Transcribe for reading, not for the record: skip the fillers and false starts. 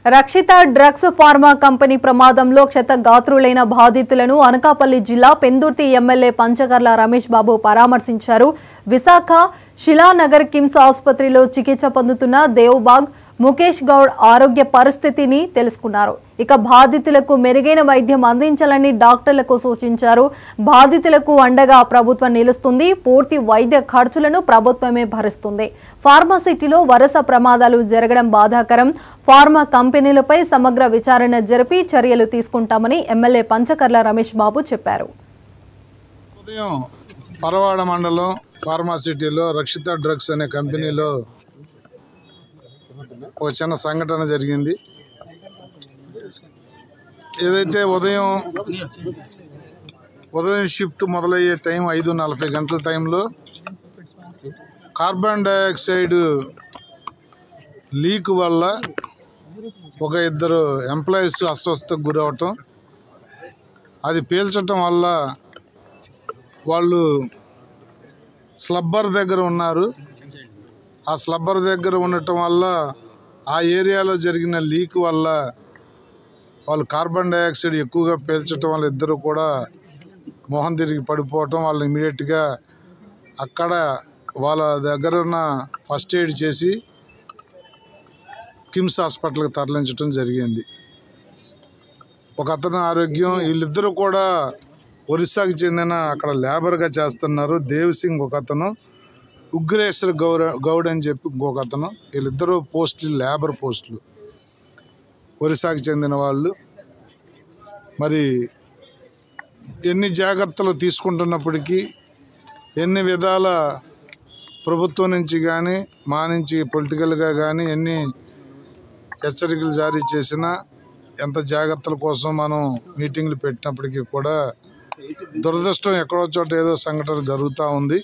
రక్షిత drugs pharma company ప్రమాదంలో క్షతగాత్రులైన బాధితులను అనకాపల్లి జిల్లా పెందుర్తి ఎమ్మెల్యే పంచకర్ల రమేష్ బాబు పరామర్శించారు. విశాఖ శిలానగర్ కిమ్స్ ఆసుపత్రిలో చికిత్స పొందుతున్న దేవ్బాగ్ ముఖేష్ గౌడ్ ఆరోగ్య పరిస్థితిని తెలుసుకున్నారు. ఇక బాధితులకు మెరుగైన వైద్యం అందించాలని డాక్టర్లకు సూచించారు. బాధితులకు అండగా ప్రభుత్వం నిలుస్తుంది. పూర్తి వైద్య ఖర్చులను ప్రభుత్వమే భరిస్తుంది. ఫార్మాసిటీలో వరుస ప్రమాదాలు జరగడం బాధాకరం. ఫార్మా కంపెనీలపై సమగ్ర విచారణ జరిపి చర్యలు తీసుకుంటామని ఎమ్మెల్యే పంచకర్ల రమేష్ బాబు చెప్పారు. పరవాడ మండలం ఫార్మాసిటీలో రక్షిత డ్రగ్స్ అనే కంపెనీలో ఒక చిన్న సంఘటన జరిగింది. ఏదైతే ఉదయం షిఫ్ట్ మొదలయ్యే టైం 5:40 గంటల టైంలో కార్బన్ డైఆక్సైడ్ లీక్ వల్ల ఇద్దరు ఎంప్లాయీస్ అస్వస్థతకు గురవటం, అది పీల్చటం వల్ల వాళ్ళు స్లబ్బర్ దగ్గర ఉన్నారు. ఆ స్లబ్బర్ దగ్గర ఉండటం వల్ల ఆ ఏరియాలో జరిగిన లీక్ వల్ల వాళ్ళు కార్బన్ డైఆక్సైడ్ ఎక్కువగా పీల్చడం వల్ల ఇద్దరు కూడా మొహం తిరిగి పడిపోవటం, వాళ్ళు ఇమీడియట్గా అక్కడ వాళ్ళ దగ్గర ఉన్న ఫస్ట్ ఎయిడ్ చేసి కిమ్స్ హాస్పిటల్కి తరలించడం జరిగింది. ఒక అతని ఆరోగ్యం, వీళ్ళిద్దరూ కూడా ఒరిస్సాకి చెందిన అక్కడ లేబర్గా చేస్తున్నారు. దేవ్ సింగ్ ఒక అతను, ఉగ్రేశ్వర్ గౌడ్ అని చెప్పి ఇంకొక అతను. వీళ్ళిద్దరూ లేబర్ పోస్టులు, ఒరిస్సాకి చెందిన వాళ్ళు. మరి ఎన్ని జాగ్రత్తలు తీసుకుంటున్నప్పటికీ, ఎన్ని విధాల ప్రభుత్వం నుంచి కానీ మా నుంచి పొలిటికల్గా కానీ ఎన్ని హెచ్చరికలు జారీ చేసినా, ఎంత జాగ్రత్తల కోసం మనం మీటింగ్లు పెట్టినప్పటికీ కూడా దురదృష్టం ఎక్కడో చోట ఏదో సంఘటన జరుగుతూ ఉంది.